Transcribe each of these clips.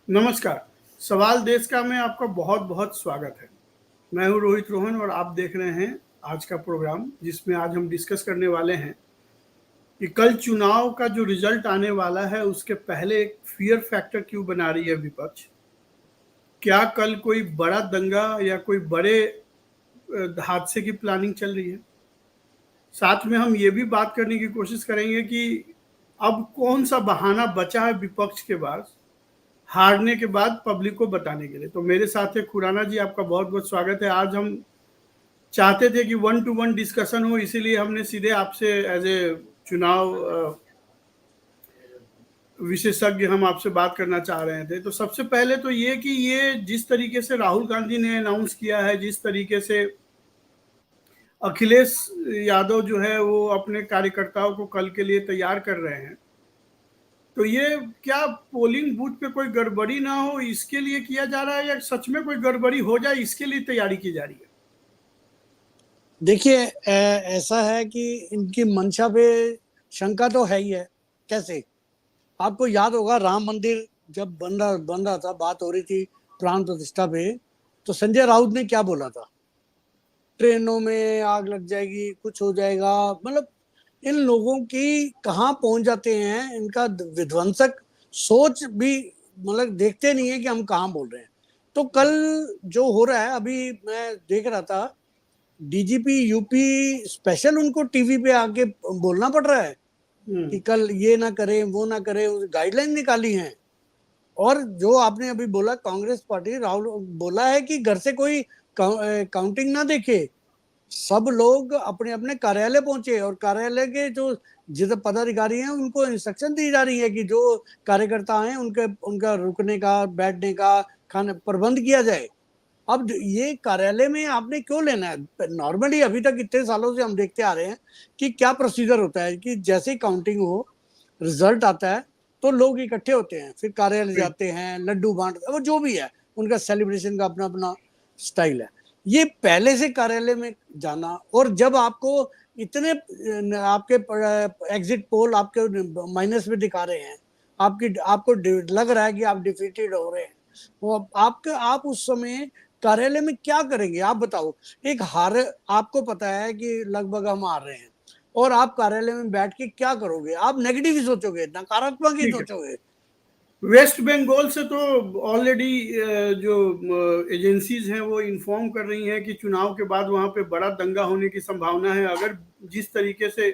नमस्कार। सवाल देश का में आपका बहुत-बहुत स्वागत है। मैं हूँ रोहित रोहन और आप देख रहे हैं आज का प्रोग्राम, जिसमें आज हम डिस्कस करने वाले हैं कि कल चुनाव का जो रिजल्ट आने वाला है, उसके पहले एक फ़ियर फैक्टर क्यों बना रही है विपक्ष? क्या कल कोई बड़ा दंगा या कोई बड़े हादसे की प्लानिंग चल रही है? साथ में हम ये भी बात करने की कोशिश करेंगे कि अब कौन-सा बहाना बचा है विपक्ष के पास हारने के बाद पब्लिक को बताने के लिए। तो मेरे साथ है खुराना जी, आपका बहुत-बहुत स्वागत है। आज हम चाहते थे कि वन टू वन डिस्कशन हो, इसीलिए हमने सीधे आपसे एज़ ए चुनाव विशेषज्ञ हम आपसे बात करना चाह रहे थे। तो सबसे पहले तो ये कि ये जिस तरीके से राहुल गांधी ने अनाउंस किया है, जिस तरीके से अखिलेश यादव जो है वो अपने कार्यकर्ताओं को कल के लिए तैयार कर रहे हैं, तो ये क्या पोलिंग बूथ पे कोई गड़बड़ी ना हो इसके लिए किया जा रहा है या सच में कोई गड़बड़ी हो जाए इसके लिए तैयारी की जा रही है? देखिए, ऐसा है कि इनकी मंशा पे शंका तो है ही है। कैसे? आपको याद होगा राम मंदिर जब बन रहा था, बात हो रही थी प्राण प्रतिष्ठा पे, तो संजय राउत ने क्या बोला था? ट्रेनों में आग लग जाएगी, कुछ हो जाएगा। मतलब इन लोगों की कहाँ पहुंच जाते हैं, इनका विध्वंसक सोच भी मतलब देखते नहीं है कि हम कहाँ बोल रहे हैं। तो कल जो हो रहा है, अभी मैं देख रहा था, डीजीपी यूपी स्पेशल उनको टीवी पे आके बोलना पड़ रहा है कि कल ये ना करें, वो ना करें, गाइडलाइन निकाली हैं। और जो आपने अभी बोला, कांग्रेस पार्टी, राहुल बोला है कि घर से कोई काउंटिंग ना देखे, सब लोग अपने अपने कार्यालय पहुंचे और कार्यालय के जो जितने पदाधिकारी हैं उनको इंस्ट्रक्शन दी जा रही है कि जो कार्यकर्ता हैं उनका रुकने का, बैठने का, खाने प्रबंध किया जाए। अब ये कार्यालय में आपने क्यों लेना है? नॉर्मली अभी तक इतने सालों से हम देखते आ रहे हैं कि क्या प्रोसीजर होता है कि जैसे ही काउंटिंग हो, रिजल्ट आता है तो लोग इकट्ठे होते हैं, फिर कार्यालय जाते हैं, लड्डू बांटते, वो जो भी है उनका सेलिब्रेशन का अपना अपना स्टाइल है। ये पहले से कार्यालय में जाना, और जब आपको इतने आपके एग्जिट पोल आपके माइनस में दिखा रहे हैं, आपको लग रहा है कि आप डिफीटेड हो रहे हैं, वो आप उस समय कार्यालय में क्या करेंगे? आप बताओ। एक हार, आपको पता है कि लगभग हम हार रहे हैं, और आप कार्यालय में बैठ के क्या करोगे? आप नेगेटिव ही सोचोगे, नकारात्मक ही सोचोगे। वेस्ट बंगाल से तो ऑलरेडी जो एजेंसीज हैं वो इन्फॉर्म कर रही हैं कि चुनाव के बाद वहां पे बड़ा दंगा होने की संभावना है। अगर जिस तरीके से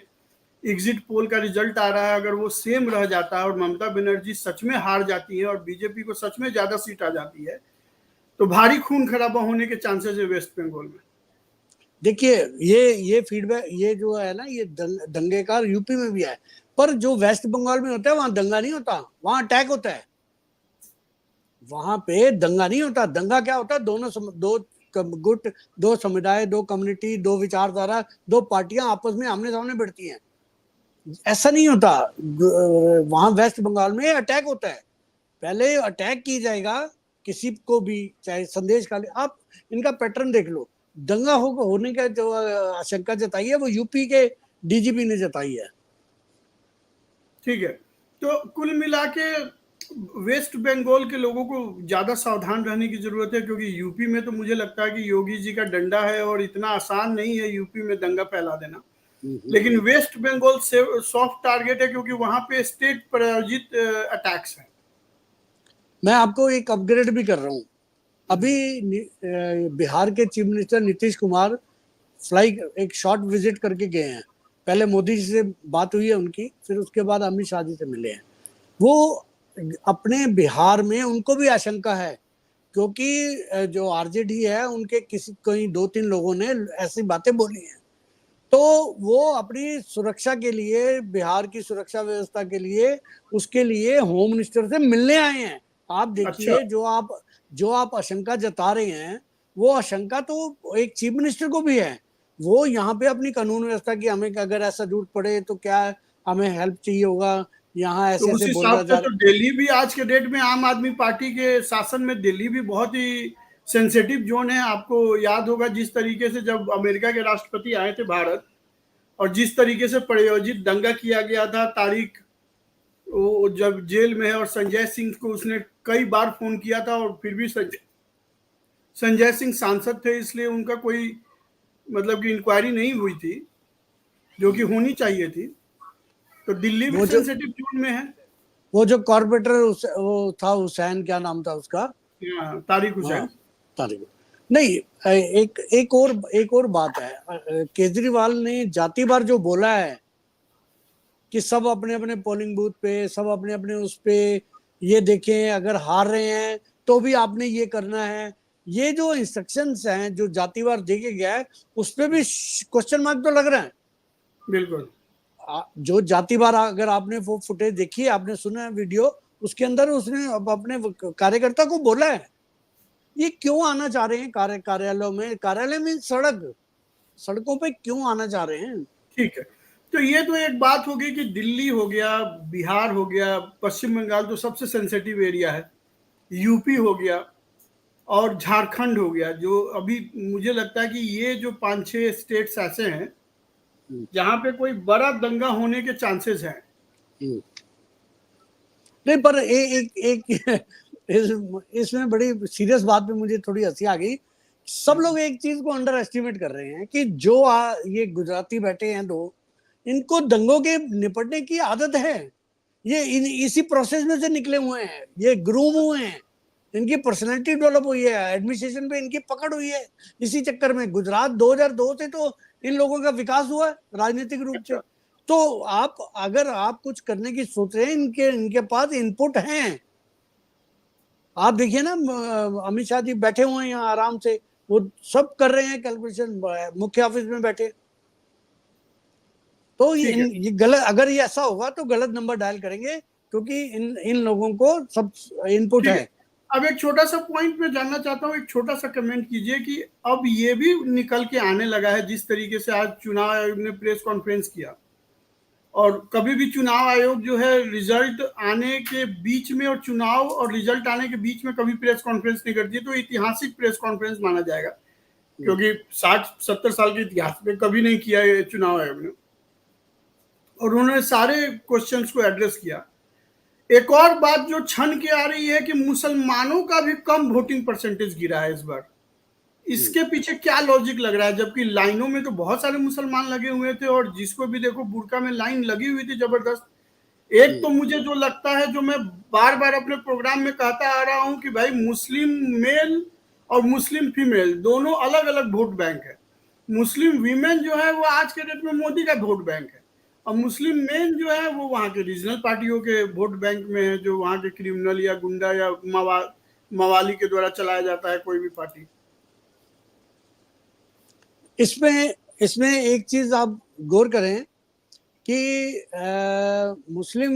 एग्जिट पोल का रिजल्ट आ रहा है, अगर वो सेम रह जाता है और ममता बनर्जी सच में हार जाती है और बीजेपी को सच में ज्यादा सीट आ जाती है, तो भारी खून खराबा होने के चांसेस है वेस्ट बंगाल में। देखिए, ये फीडबैक, ये जो है ना, ये दंगे का यूपी में भी है, पर जो वेस्ट बंगाल में होता है वहां दंगा नहीं होता, वहां अटैक होता है। वहां पे दंगा नहीं होता। दंगा क्या होता है? दो गुट, दो समुदाय, दो कम्युनिटी, दो विचारधारा, दो पार्टियां आपस में आमने सामने बढ़ती हैं। ऐसा नहीं होता। वहां वेस्ट बंगाल में अटैक होता है। पहले अटैक की जाएगा किसी को भी, चाहे संदेश का। आप इनका पैटर्न देख लो। दंगा होने का जो आशंका जताई है वो यूपी के डीजीपी ने जताई है। ठीक है, तो कुल मिला के वेस्ट बंगाल के लोगों को ज्यादा सावधान रहने की जरूरत है, क्योंकि यूपी में तो मुझे लगता है कि योगी जी का डंडा है और इतना आसान नहीं है यूपी में दंगा फैला देना। लेकिन वेस्ट बंगाल से सॉफ्ट टारगेट है, क्योंकि वहां पे स्टेट प्रायोजित अटैक्स हैं। मैं आपको एक अपग्रेड भी कर रहा हूँ। अभी बिहार के चीफ मिनिस्टर नीतीश कुमार एक शॉर्ट विजिट करके गए हैं। पहले मोदी जी से बात हुई है उनकी, फिर उसके बाद अमित शाह जी से मिले हैं। वो अपने बिहार में, उनको भी आशंका है, क्योंकि जो आरजेडी है उनके किसी कई 2-3 लोगों ने ऐसी बातें बोली हैं। तो वो अपनी सुरक्षा के लिए, बिहार की सुरक्षा व्यवस्था के लिए, उसके लिए होम मिनिस्टर से मिलने आए हैं। आप अच्छा, देखिए, जो आप आशंका जता रहे हैं, वो आशंका तो एक चीफ मिनिस्टर को भी है। वो यहाँ पे अपनी कानून व्यवस्था की, हमें अगर ऐसा जरूरत पड़े तो क्या हमें हेल्प चाहिए होगा, यहाँ तो ऐसे उस ऐसे हिसाब बोला से जा तो रहा दिल्ली भी आज के डेट में आम आदमी पार्टी के शासन में दिल्ली भी बहुत ही सेंसिटिव जोन है। आपको याद होगा जिस तरीके से जब अमेरिका के राष्ट्रपति आए थे भारत, और जिस तरीके से प्रायोजित दंगा किया गया था तारीख वो जब जेल में है और संजय सिंह को उसने कई बार फोन किया था और फिर भी संजय सिंह सांसद थे, इसलिए उनका कोई मतलब कि इंक्वायरी नहीं हुई थी जो कि होनी चाहिए थी। तो दिल्ली भी सेंसिटिव जोन में है। वो जो कॉर्पोरेटर वो था हुसैन, क्या नाम था उसका? तारिक हुसैन। तारिक नहीं, एक और बात है। केजरीवाल ने जातिवार जो बोला है कि सब अपने अपने पोलिंग बूथ पे, सब अपने अपने उस पे ये देखें, अगर हार रहे हैं तो भी आपने ये करना है, ये जो इंस्ट्रक्शंस हैं जो जातिवार देके गया है उस पे भी क्वेश्चन मार्क तो लग रहा है। बिल्कुल। जो जातिवार, अगर आपने वो फुटेज देखी, आपने सुना है वीडियो, उसके अंदर उसने अपने कार्यकर्ता को बोला है ये क्यों आना चाह रहे हैं कार्यालयों में, कार्यालय में सड़कों पे क्यों आना चाह रहे हैं। ठीक है, तो ये तो एक बात होगी कि दिल्ली हो गया, बिहार हो गया, पश्चिम बंगाल तो सबसे सेंसिटिव एरिया है, यूपी हो गया और झारखंड हो गया, जो अभी मुझे लगता है कि ये जो 5-6 स्टेट्स ऐसे हैं जहां पे कोई बड़ा दंगा होने के चांसेस हैं। नहीं, पर एक इसमें बड़ी सीरियस बात पे मुझे थोड़ी हंसी आ गई। सब लोग एक चीज को अंडर एस्टिमेट कर रहे हैं कि जो ये गुजराती बैठे हैं दो, इनको दंगों के निपटने की आदत है, ये इसी प्रोसेस में से निकले हुए हैं, ये ग्रूम हुए हैं, इनकी पर्सनैलिटी डेवलप हुई है, एडमिनिस्ट्रेशन पे इनकी पकड़ हुई है। इसी चक्कर में गुजरात 2002 से तो इन लोगों का विकास हुआ है राजनीतिक रूप से। तो अगर आप कुछ करने की सोच रहे हैं, इनके पास इनपुट हैं। आप देखिए ना, अमित शाह जी बैठे हुए हैं यहाँ आराम से, वो सब कर रहे हैं कैलकुलेशन, मुख्य ऑफिस में बैठे। तो ये गलत, अगर ये ऐसा होगा तो गलत नंबर डायल करेंगे, क्योंकि इन लोगों को सब इनपुट है। अब एक छोटा सा पॉइंट मैं जानना चाहता हूँ, एक छोटा सा कमेंट कीजिए कि अब ये भी निकल के आने लगा है, जिस तरीके से आज चुनाव आयोग ने प्रेस कॉन्फ्रेंस किया, और कभी भी चुनाव आयोग जो है रिजल्ट आने के बीच में और चुनाव और रिजल्ट आने के बीच में कभी प्रेस कॉन्फ्रेंस नहीं करती है, तो ऐतिहासिक प्रेस कॉन्फ्रेंस माना जाएगा, क्योंकि 60-70 साल के इतिहास में कभी नहीं किया है चुनाव आयोग ने, और उन्होंने सारे क्वेश्चंस को एड्रेस किया। एक और बात जो छन के आ रही है कि मुसलमानों का भी कम वोटिंग परसेंटेज गिरा है इस बार। इसके पीछे क्या लॉजिक लग रहा है, जबकि लाइनों में तो बहुत सारे मुसलमान लगे हुए थे और जिसको भी देखो बुर्का में लाइन लगी हुई थी जबरदस्त। एक तो मुझे जो लगता है, जो मैं बार बार अपने प्रोग्राम में कहता आ रहा हूं कि भाई मुस्लिम मेल और मुस्लिम फीमेल दोनों अलग अलग वोट बैंक है। मुस्लिम वीमेन जो है वो आज के डेट में मोदी का वोट बैंक है, और मुस्लिम मेन जो है वो वहाँ के रीजनल पार्टियों के वोट बैंक में है, जो वहाँ के क्रिमिनल या गुंडा या मवाली के द्वारा चलाया जाता है कोई भी पार्टी। इसमें एक चीज आप गौर करें कि मुस्लिम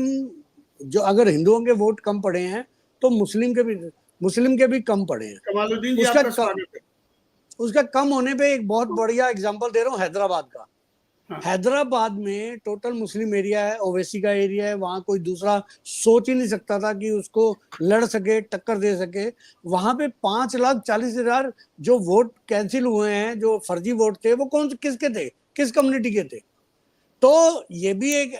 जो, अगर हिंदुओं के वोट कम पड़े हैं तो मुस्लिम के भी कम पड़े हैं। कमालुद्दीन जी, आपका स्वागत है। उसका कम होने पे एक बहुत बढ़िया एग्जांपल दे रहा हूँ, हैदराबाद का। हैदराबाद में टोटल मुस्लिम एरिया है, ओवैसी का एरिया है, वहां कोई दूसरा सोच ही नहीं सकता था कि उसको लड़ सके, टक्कर दे सके। वहां पे 5,40,000 जो वोट कैंसिल हुए हैं, जो फर्जी वोट थे, वो किसके थे, किस कम्युनिटी के थे। तो ये भी एक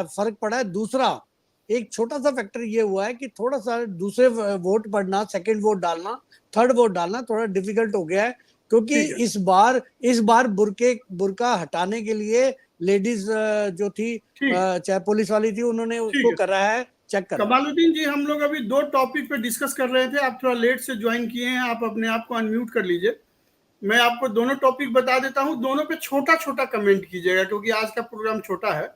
फर्क पड़ा है। दूसरा एक छोटा सा फैक्टर ये हुआ है कि थोड़ा सा दूसरे वोट पड़ना, सेकेंड वोट डालना, थर्ड वोट डालना थोड़ा डिफिकल्ट हो गया है, क्योंकि इस बार बुर्का हटाने के लिए लेडीज जो थी, चाहे पुलिस वाली थी, उन्होंने उसको करा है, चेक करा। कमालुद्दीन जी, हम लोग अभी 2 टॉपिक पे डिस्कस कर रहे थे, आप थोड़ा लेट से ज्वाइन किए हैं, आप अपने आप को अनम्यूट कर लीजिए। मैं आपको दोनों टॉपिक बता देता हूं, दोनों पे छोटा छोटा कमेंट कीजिएगा, क्योंकि आज का प्रोग्राम छोटा है।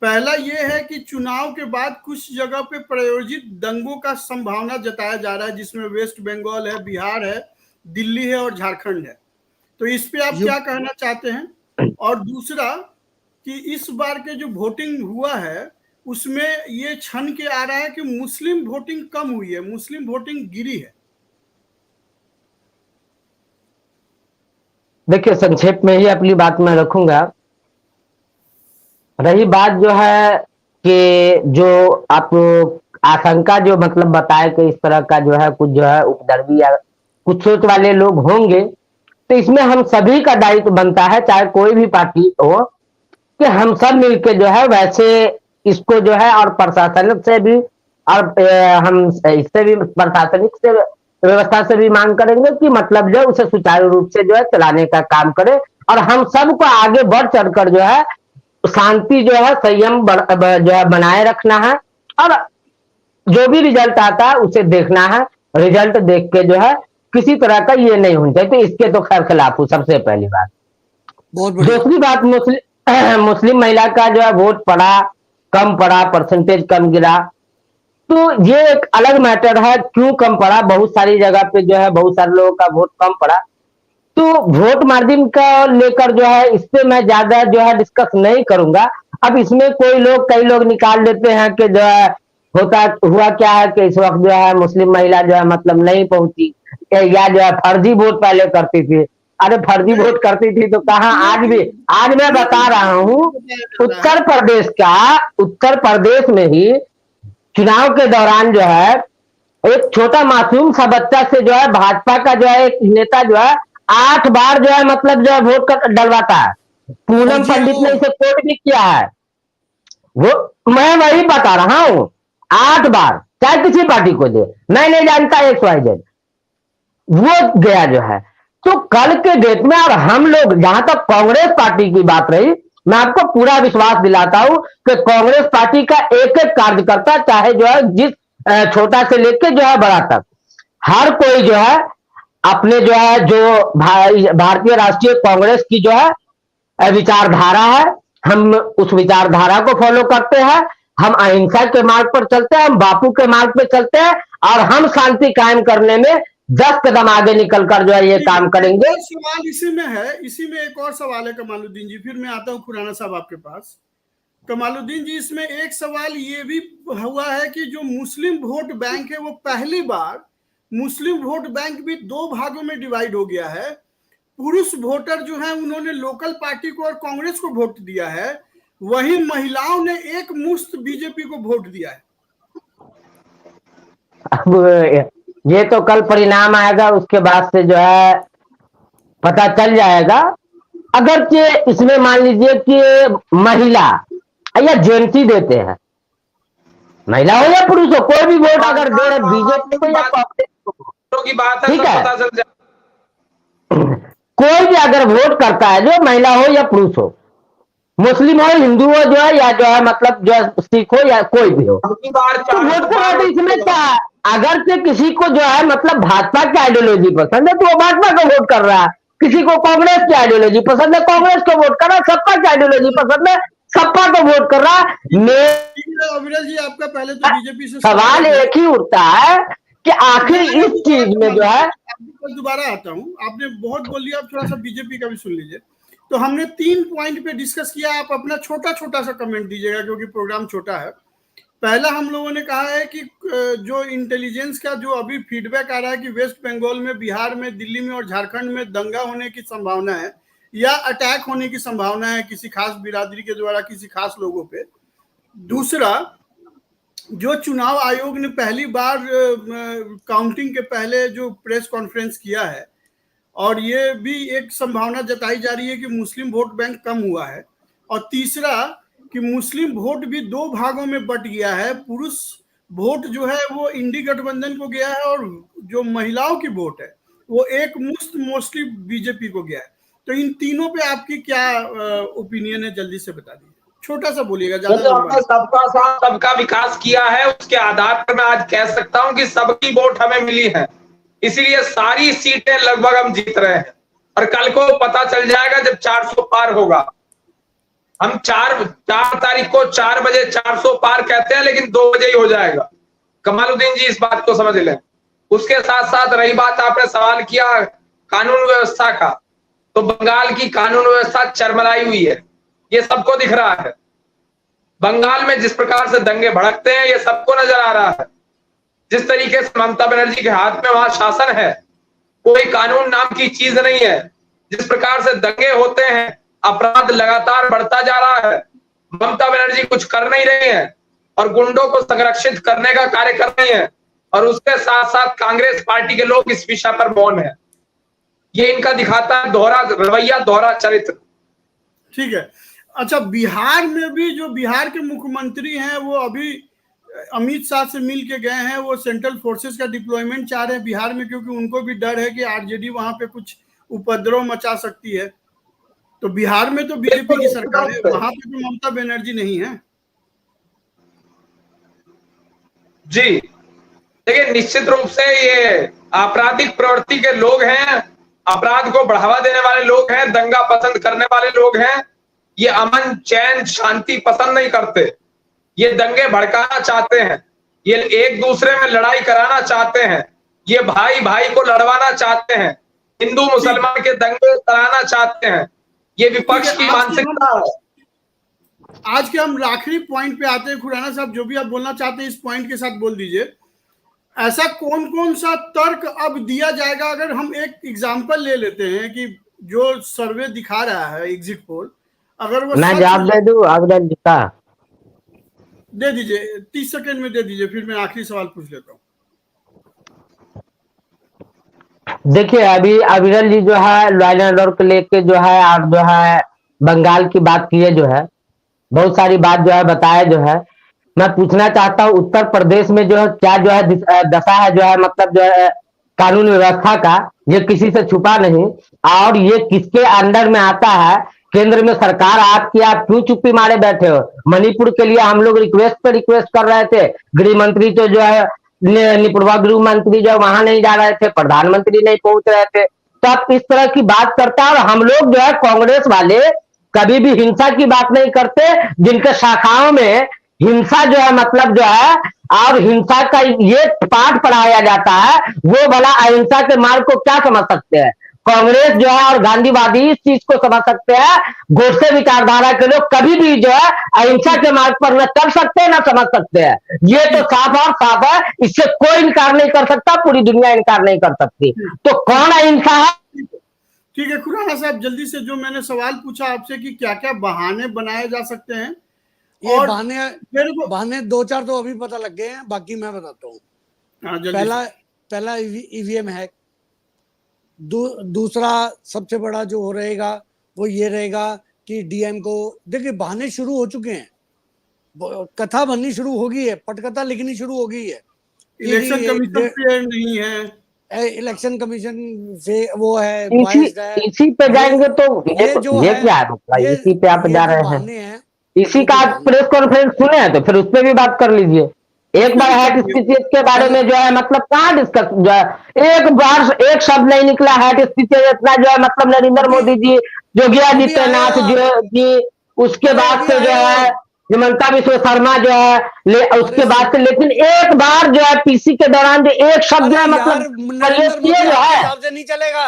पहला ये है कि चुनाव के बाद कुछ जगह पे प्रायोजित दंगों का संभावना जताया जा रहा है, जिसमें वेस्ट बंगाल है, बिहार है, दिल्ली है और झारखंड है। तो इस पे आप क्या कहना चाहते हैं? और दूसरा कि इस बार के जो वोटिंग हुआ है उसमें ये छन के आ रहा है कि मुस्लिम वोटिंग कम हुई है, मुस्लिम वोटिंग गिरी है। देखिए, संक्षेप में ही अपनी बात मैं रखूंगा। रही बात जो है कि जो आप आशंका जो मतलब बताए कि इस तरह का जो है कुछ जो है उपद्रवी या कुछ सोच वाले लोग होंगे, तो इसमें हम सभी का दायित्व बनता है, चाहे कोई भी पार्टी हो, कि हम सब मिलके जो है वैसे इसको जो है और प्रशासनिक से भी और हम इससे भी प्रशासनिक से व्यवस्था से भी मांग करेंगे कि मतलब जो उसे सुचारू रूप से जो है चलाने का काम करे और हम सबको आगे बढ़ चढ़कर जो है शांति जो है संयम जो है बनाए रखना है और जो भी रिजल्ट आता है उसे देखना है। रिजल्ट देख के जो है किसी तरह का ये नहीं होना चाहिए, तो इसके तो खैर खिलाफ हूँ सबसे पहली बात। बहुत बढ़िया। दूसरी बात मुस्लिम महिला का जो है वोट पड़ा, कम पड़ा, परसेंटेज कम गिरा, तो ये एक अलग मैटर है। क्यों कम पड़ा? बहुत सारी जगह पे जो है बहुत सारे लोगों का वोट कम पड़ा, तो वोट मार्जिन का लेकर जो है इससे मैं ज्यादा जो है डिस्कस नहीं करूंगा। अब इसमें कई लोग निकाल देते हैं कि जो है हुआ क्या है कि इस वक्त जो है मुस्लिम महिला जो है मतलब नहीं पहुंची या जो है फर्जी वोट पहले करती थी। अरे फर्जी वोट करती थी तो कहाँ, आज मैं बता रहा हूँ उत्तर प्रदेश में ही चुनाव के दौरान जो है एक छोटा मासूम सा बच्चा से जो है भाजपा का जो है एक नेता जो है 8 बार जो है मतलब जो है वोट डलवाता है। पूनम पंडित ने इसे कोर्ट भी किया है, वो मैं वही बता रहा हूँ। 8 बार, चाहे किसी पार्टी को दे, मैं नहीं जानता XYZ, वो गया जो है। तो कल के डेट में और हम लोग, जहां तक कांग्रेस पार्टी की बात रही, मैं आपको पूरा विश्वास दिलाता हूं कि कांग्रेस पार्टी का एक एक कार्यकर्ता, चाहे जो है जिस छोटा से लेके जो है बड़ा तक, हर कोई जो है अपने जो है जो भारतीय राष्ट्रीय कांग्रेस की जो है विचारधारा है, हम उस विचारधारा को फॉलो करते हैं। हम अहिंसा के मार्ग पर चलते हैं, हम बापू के मार्ग पर चलते हैं और हम शांति कायम करने में 10 कदम आगे निकलकर जो है ये काम करेंगे। सवाल इसी में है, इसी में एक और सवाल है कमालुद्दीन जी, फिर मैं आता हूं खुराना साहब आपके पास। कमालुद्दीन जी, इसमें एक सवाल ये भी हुआ है कि जो मुस्लिम वोट बैंक है वो पहली बार मुस्लिम वोट बैंक भी 2 भागों में डिवाइड हो गया है। पुरुष वोटर जो है उन्होंने लोकल पार्टी को और कांग्रेस को वोट दिया है, वहीं महिलाओं ने एक मुश्त बीजेपी को वोट दिया है। अब ये तो कल परिणाम आएगा, उसके बाद से जो है पता चल जाएगा। अगर कि इसमें मान लीजिए कि महिला या जेंट्स देते हैं, महिला हो या पुरुष हो, कोई भी वोट अगर दे रहे बीजेपी को या कांग्रेस को, ठीक है, कोई भी अगर वोट करता है, जो महिला हो या पुरुष हो, मुस्लिम हो, हिंदू हो, जो है या जो है मतलब जो है सिख हो या कोई भी हो, तो वोट करा। तो इसमें क्या, अगर से किसी को जो है मतलब भाजपा की आइडियोलॉजी पसंद है तो वो भाजपा को वोट कर रहा है, किसी को कांग्रेस की आइडियोलॉजी पसंद है कांग्रेस को वोट कर रहा है, सपा की आइडियोलॉजी पसंद है सपा को वोट कर रहा है। अविरल जी, आपका पहले तो बीजेपी से सवाल एक ही उठता है कि आखिर इस चीज में जो है, दोबारा आता हूँ, आपने बहुत बोल लिया, आप थोड़ा सा बीजेपी का भी सुन लीजिए। तो हमने 3 पॉइंट पे डिस्कस किया, आप अपना छोटा छोटा सा कमेंट दीजिएगा क्योंकि प्रोग्राम छोटा है। पहला हम लोगों ने कहा है कि जो इंटेलिजेंस का जो अभी फीडबैक आ रहा है कि वेस्ट बंगाल में, बिहार में, दिल्ली में और झारखंड में दंगा होने की संभावना है या अटैक होने की संभावना है किसी खास बिरादरी के द्वारा किसी खास लोगों पे। दूसरा, जो चुनाव आयोग ने पहली बार काउंटिंग के पहले जो प्रेस कॉन्फ्रेंस किया है, और ये भी एक संभावना जताई जा रही है कि मुस्लिम वोट बैंक कम हुआ है। और तीसरा कि मुस्लिम वोट भी 2 भागों में बट गया है, पुरुष वोट जो है वो इंडी गठबंधन को गया है और जो महिलाओं की वोट है वो एक मुश्त मोस्टली बीजेपी को गया है। तो इन तीनों पे आपकी क्या ओपिनियन है, जल्दी से बता दीजिए, छोटा सा बोलिएगा, ज्यादा। हमने सबका साथ सबका विकास किया है, उसके आधार पर मैं आज कह सकता हूं कि सबकी वोट हमें मिली है, इसीलिए सारी सीटें लगभग हम जीत रहे हैं। और कल को पता चल जाएगा जब 400 पार होगा। हम 4 तारीख को 4 बजे 400 पार कहते हैं, लेकिन 2 बजे ही हो जाएगा। कमालुद्दीन जी, इस बात को समझ लें। उसके साथ साथ रही बात, आपने सवाल किया कानून व्यवस्था का, तो बंगाल की कानून व्यवस्था चरमराई हुई है, ये सबको दिख रहा है। बंगाल में जिस प्रकार से दंगे भड़कते हैं ये सबको नजर आ रहा है। जिस तरीके से ममता बनर्जी के हाथ में वहां शासन है, कोई कानून नाम की चीज नहीं है। जिस प्रकार से दंगे होते हैं, अपराध लगातार बढ़ता जा रहा है, ममता बनर्जी कुछ कर नहीं रही है और गुंडों को संरक्षित करने का कार्य कर रही है, और उसके साथ साथ कांग्रेस पार्टी के लोग इस विषय पर मौन है। ये इनका दिखाता है दोहरा रवैया, दोहरा चरित्र। ठीक है, अच्छा, बिहार में भी जो बिहार के मुख्यमंत्री हैं वो अभी अमित शाह से मिल के गए हैं, वो सेंट्रल फोर्सेस का डिप्लॉयमेंट चाह रहे हैं बिहार में, क्योंकि उनको भी डर है कि आरजेडी वहां पे कुछ उपद्रव मचा सकती है। तो बिहार में तो बीजेपी की सरकार है, वहां पे तो ममता बनर्जी नहीं है। जी देखिए, निश्चित रूप से ये आपराधिक प्रवृत्ति के लोग हैं, अपराध को बढ़ावा देने वाले लोग हैं, दंगा पसंद करने वाले लोग हैं। ये अमन चैन शांति पसंद नहीं करते, ये दंगे भड़काना चाहते हैं, ये एक दूसरे में लड़ाई कराना चाहते हैं, ये भाई भाई को लड़वाना चाहते हैं, हिंदू मुसलमान के दंगे कराना चाहते हैं। ये विपक्ष की मानसिकता है। आज के हम आखिरी पॉइंट पे आते हैं। खुराना साहब, जो भी आप बोलना चाहते हैं इस पॉइंट के साथ बोल दीजिए। ऐसा कौन कौन सा तर्क अब दिया जाएगा? अगर हम एक एग्जांपल ले लेते हैं कि जो सर्वे दिखा रहा है एग्जिट पोल, अगर वो मैं जवाब दे दूं अफजल जी का? दे दीजिए, 30 सेकंड में दे दीजिए, फिर मैं आखिरी सवाल पूछ लेता हूँ। देखिए, अभी अविरल जी जो है लॉ एंड ऑर्डर को लेके जो है, आप जो है बंगाल की बात किए, जो है बहुत सारी बात जो है बताया, जो है मैं पूछना चाहता हूँ उत्तर प्रदेश में जो है क्या जो है दशा है, जो है मतलब जो है कानून व्यवस्था का, ये किसी से छुपा नहीं। और ये किसके अंडर में आता है? केंद्र में सरकार आपकी, आप क्यों चुप्पी मारे बैठे हो? मणिपुर के लिए हम लोग रिक्वेस्ट पे रिक्वेस्ट कर रहे थे, गृह मंत्री तो जो है निपुणवा गृह मंत्री जो वहां नहीं जा रहे थे, प्रधानमंत्री नहीं पहुंच रहे थे। तो आप इस तरह की बात करता है। और हम लोग जो है कांग्रेस वाले कभी भी हिंसा की बात नहीं करते, जिनके शाखाओं में हिंसा जो है मतलब जो है और हिंसा का ये पाठ पढ़ाया जाता है, वो भला अहिंसा के मार्ग को क्या समझ सकते हैं? कांग्रेस जो है और गांधीवादी इस चीज को समझ सकते हैं। गोडसे विचारधारा के लोग कभी भी जो है अहिंसा के मार्ग पर न चल सकते हैं, न समझ सकते हैं। ये तो साफ और साफ है, इससे कोई इनकार नहीं कर सकता, पूरी दुनिया इनकार नहीं कर सकती। तो कौन अहिंसा है? ठीक है खुराना साहब, जल्दी से जो मैंने सवाल पूछा आपसे कि क्या क्या बहाने बनाए जा सकते हैं, ये और बहाने 2-4 तो अभी पता लग गए हैं, बाकी मैं बताता हूँ। पहला ईवीएम हैक, दूसरा सबसे बड़ा जो हो रहेगा वो ये रहेगा कि डीएम को, देखिए बहाने शुरू हो चुके हैं, कथा बननी शुरू हो गई है, पटकथा लिखनी शुरू हो गई है। इलेक्शन कमीशन फेयर नहीं है, इलेक्शन कमीशन से वो है, इसी पे जाएंगे तो ये क्या है मतलब, इसी पे आप जा रहे हैं? इसी का प्रेस कॉन्फ्रेंस सुने हैं तो फिर उस पर भी बात कर लीजिए। एक बार हैट स्थिति के बारे में जो है मतलब कहाँ डिस्कस जो है, एक बार एक शब्द नहीं निकला हैट स्थिति इतना जो है मतलब नरेंद्र मोदी जी, योगी आदित्यनाथ जी, उसके बाद से जो है हिमंता बिश्व शर्मा जो है उसके बाद से, लेकिन एक बार जो है पीसी के दौरान जो एक शब्द जो है मतलब जो है नहीं चलेगा।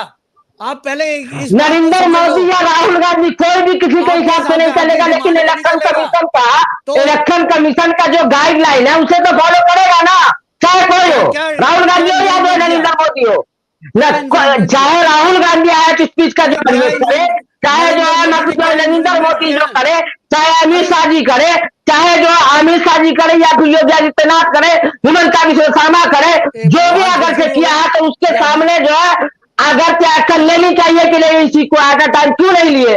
आप पहले नरेंद्र मोदी या राहुल गांधी कोई भी किसी के हिसाब से नहीं चलेगा, लेकिन इलेक्शन कमीशन का जो गाइडलाइन है उसे तो फॉलो करेगा ना, चाहे कोई हो, राहुल गांधी हो या नरेंद्र मोदी हो। चाहे राहुल गांधी आया स्पीच का जो करे, चाहे जो है मतलब नरेंद्र मोदी जो करे, चाहे अमित शाह जी करे, चाहे जो अमित शाह जी करे या फिर योगी आदित्यनाथ करे, हिमंता बिश्व शर्मा करे, जो भी अगर से किया है तो उसके सामने जो है अगर क्या एक्शन लेनी चाहिए कि नहीं, इसी को एट टाइम क्यों नहीं लिए,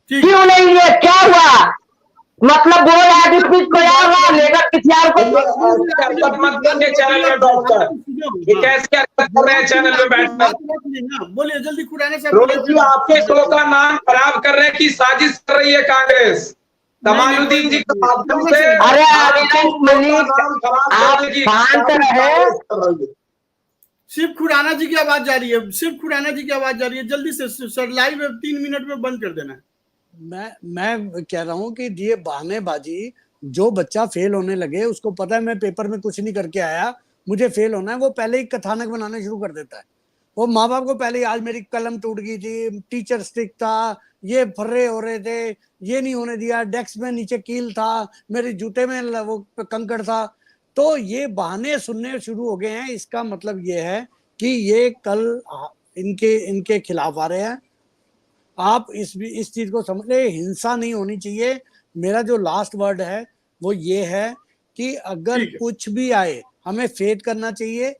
क्यों नहीं लिए, क्या हुआ? मतलब वो स्पीच को यार लेकर किसी और को चैनल में बैठकर बोलिए जल्दी खुराना साहब। आपके शो का नाम खराब कर रहे की साजिश कर रही है कांग्रेस, कमालुद्दीन जी के माध्यम से। अरे आप शांत रहे। सिर्फ खुराना जी की आवाज जा रही है, सिर्फ खुराना जी की आवाज जा रही है, जल्दी से सर, लाइव 3 मिनट में बंद कर देना है। मैं कह रहा हूँ कि ये बहानेबाजी, जो बच्चा फेल होने लगे उसको पता है मैं पेपर में कुछ नहीं करके आया, मुझे फेल होना है, वो पहले ही कथानक बनाने शुरू कर देता है। वो माँ बाप को पहले ही, आज मेरी कलम टूट गई थी, टीचर स्ट्रिक्ट था, ये फर्रे हो रहे थे, ये नहीं होने दिया, डेस्क में नीचे कील था, मेरे जूते में वो कंकड़ था। तो ये बहाने सुनने शुरू हो गए हैं। इसका मतलब ये है कि ये कल इनके खिलाफ आ रहे हैं। आप इस चीज को समझ ले, हिंसा नहीं होनी चाहिए। मेरा जो लास्ट वर्ड है वो ये है कि अगर कुछ भी आए हमें फेथ करना चाहिए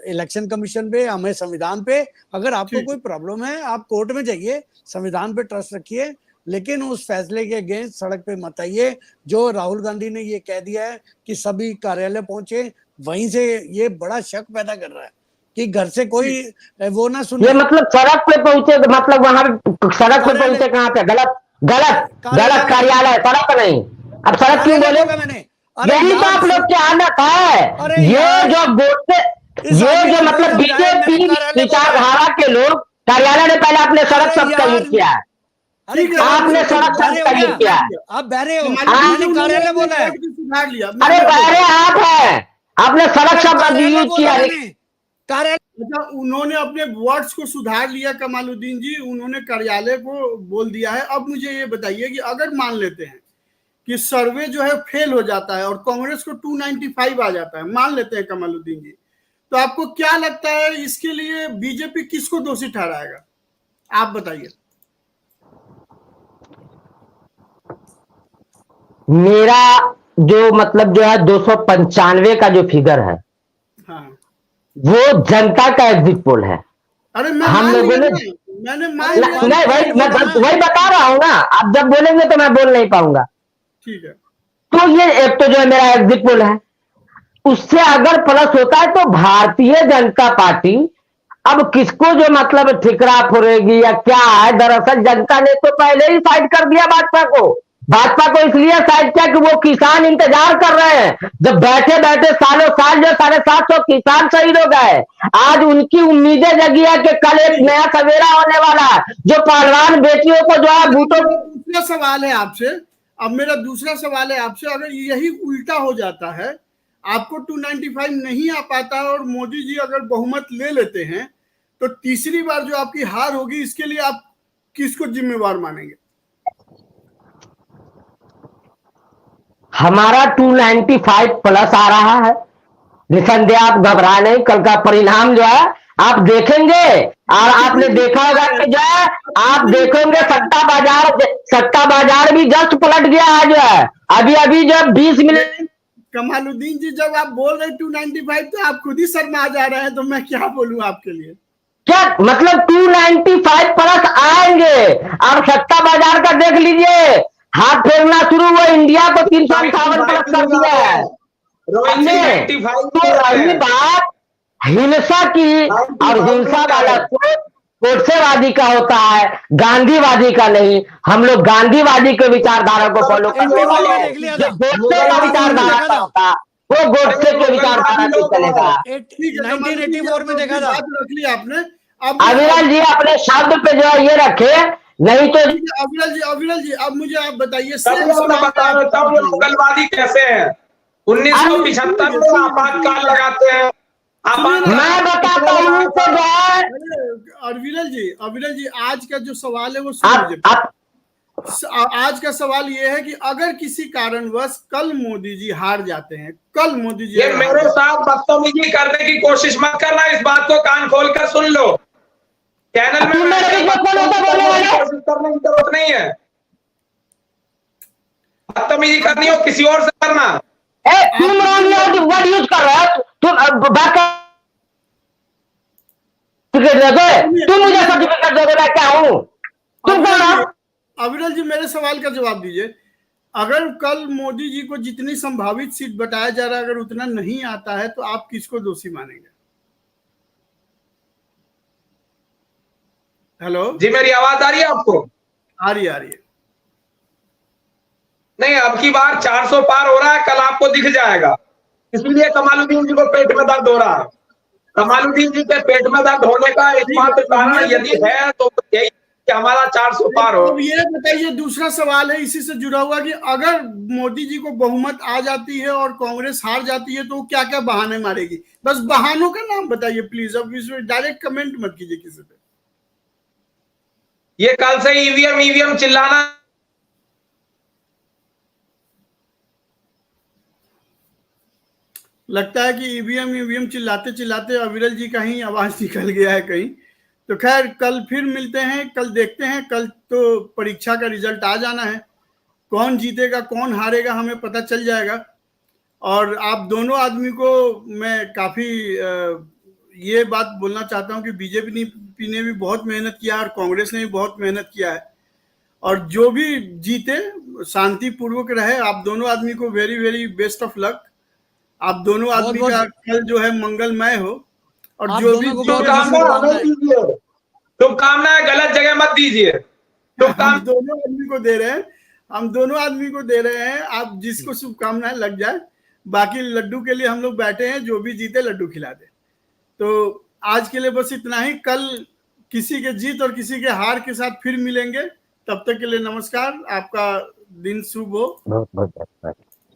इलेक्शन कमीशन पे, हमें संविधान पे। अगर आपको कोई प्रॉब्लम है आप कोर्ट में जाइए, संविधान पे ट्रस्ट रखिए, लेकिन उस फैसले के अगेंस्ट सड़क पे मत आइए। जो राहुल गांधी ने ये कह दिया है कि सभी कार्यालय पहुंचे, वहीं से ये बड़ा शक पैदा कर रहा है कि घर से कोई वो ना सुने। ये मतलब सड़क पे पहुंचे, मतलब वहां सड़क पे पहुंचे कहाँ पे? गलत गलत गलत कार्यालय, सड़क नहीं। अब सड़क क्यों बोले? मैंने यही तो आप लोग की आदत है। ये जो बोलते, ये जो मतलब बीजेपी विचारधारा के लोग कार्यालय ने पहले अपने सड़क शब्द का यूज किया है। आपने सड़क शब्द का यूज किया है। आप बहरे हो, मैंने कार्यालय बोला है। सुधार लिया। अरे बहरे आप है, आपने सड़क शब्द यूज किया है। अच्छा, उन्होंने अपने वर्ड्स को सुधार लिया कमालुद्दीन जी, उन्होंने कार्यालय को बोल दिया है। अब मुझे ये बताइए कि अगर मान लेते हैं कि सर्वे जो है फेल हो जाता है और कांग्रेस को 295 आ जाता है, मान लेते हैं कमालुद्दीन जी, तो आपको क्या लगता है इसके लिए बीजेपी किसको दोषी ठहराएगा? आप बताइए। मेरा जो मतलब जो है 295 का जो फिगर है, हाँ, वो जनता का एग्जिट पोल है। अरे मैं हम लोगों ने, मैंने मान लिया। नहीं वही बता रहा हूँ ना, आप जब बोलेंगे तो मैं बोल नहीं पाऊंगा। ठीक है, तो ये एक तो जो है मेरा एग्जिट पोल है, उससे अगर प्लस होता है तो भारतीय जनता पार्टी अब किसको जो मतलब ठिकरा फोड़ेगी या क्या है? दरअसल जनता ने तो पहले ही साइड कर दिया भाजपा को। भाजपा को इसलिए साइड किया कि वो किसान इंतजार कर रहे हैं। जब बैठे बैठे सालों साल जो 750 किसान शहीद हो गए, आज उनकी उम्मीदें जगी है कि कल एक नया सवेरा होने वाला है, जो पहलवान बेटियों को जो है बूटों। दूसरा सवाल है आपसे, अब मेरा दूसरा सवाल है आपसे, अगर यही उल्टा हो जाता है, आपको 295 नहीं आ पाता और मोदी जी अगर बहुमत ले लेते हैं, तो तीसरी बार जो आपकी हार होगी, इसके लिए आप किसको जिम्मेवार मानेंगे? हमारा 295 प्लस आ रहा है, निसंदेह, आप घबरा नहीं। कल का परिणाम जो है आप देखेंगे, और आपने देखा होगा कि जो है आप देखेंगे सट्टा बाजार भी जस्ट पलट गया है। जो है अभी अभी जब 20 मिनट, कमालुद्दीन जी जब आप बोल रहे 295 तो आप खुद ही शर्मा जा रहे हैं, तो मैं क्या बोलूं आपके लिए? क्या मतलब 295 प्लस आएंगे? आप सट्टा बाजार का देख लीजिए, हाथ फेरना शुरू हुआ, इंडिया को 358 प्लस कर दिया है। तो रही बात हिंसा की, और हिंसा वाला कोटसेवादी का होता है, गांधीवादी का नहीं। हम लोग गांधीवादी के विचारधारा को फॉलो करने वाले हैं। जो गोडसे का विचारधारा का होता, वो गोडसे के विचारधारा से चलेगा। 1984 में देखा था। रख लिया आपने। अब अविरल जी अपने शब्द पे जो है ये रखे, नहीं तो अविरल जी अब मुझे आप बताइए, बता देता हूँ मुगलवादी कैसे है। 1975 में आपातकाल लगाते हैं। मैं बताता हूँ तो अविरल जी आज का जो सवाल है वो सुनिए। आज का सवाल ये है कि अगर किसी कारणवश कल मोदी जी हार जाते हैं, कल मोदी जी, ये मेरे साथ बदतमीजी करने की कोशिश मत करना, इस बात को कान खोल कर सुन लो। चैनल में कोशिश करने की जरूरत नहीं है। बदतमीजी करनी हो किसी और से करना। वर्ड यूज कर रहा है तुम मुझे सर्टिफिकेट दोगे, मैं क्या हूँ? तुम कौन हो? अविरल जी मेरे सवाल का जवाब दीजिए। अगर कल मोदी जी को जितनी संभावित सीट बताया जा रहा है, अगर उतना नहीं आता है, तो आप किसको दोषी मानेंगे? हेलो जी, मेरी आवाज आ रही है आपको? आ रही है। नहीं, अब की बार 400 पार हो रहा है, कल आपको दिख जाएगा। इसलिए कमालुद्दीन जी को पेट में दर्द हो रहा है। कमालुद्दीन जी के पेट में दर्द होने का एकमात्र कारण यदि है तो यही कि हमारा 400 पार हो। अब ये बताइए, दूसरा सवाल है इसी से जुड़ा हुआ कि अगर मोदी जी को बहुमत आ जाती है और कांग्रेस हार जाती है, तो क्या क्या बहाने मारेगी? बस बहानों का नाम बताइए प्लीज। अब इसमें डायरेक्ट कमेंट मत कीजिए किसी पे। ये कल से ईवीएम चिल्लाना, लगता है कि ईवीएम चिल्लाते चिल्लाते अविरल जी का ही आवाज निकल गया है कहीं। तो खैर कल फिर मिलते हैं, कल देखते हैं। कल तो परीक्षा का रिजल्ट आ जाना है, कौन जीतेगा कौन हारेगा हमें पता चल जाएगा। और आप दोनों आदमी को मैं काफी ये बात बोलना चाहता हूं कि बीजेपी ने भी बहुत मेहनत किया और कांग्रेस ने भी बहुत मेहनत किया है। और जो भी जीते शांतिपूर्वक रहे। आप दोनों आदमी को very very best of luck. आप दोनों आदमी का कल जो है मंगलमय हो। और आप जो भी दोनों को जीते बहुत शुभकामनाएं। शुभकामनाएं गलत जगह मत दीजिए। हम दोनों आदमी को दे रहे हैं, हम दोनों आदमी को दे रहे हैं। आप जिसको शुभकामनाएं लग जाए। बाकी लड्डू के लिए हम लोग बैठे हैं, जो भी जीते लड्डू खिला दे। तो आज के लिए बस इतना ही। कल किसी के जीत और किसी के हार के साथ फिर मिलेंगे। तब तक के लिए नमस्कार। आपका दिन शुभ हो। बहुत बहुत धन्यवाद।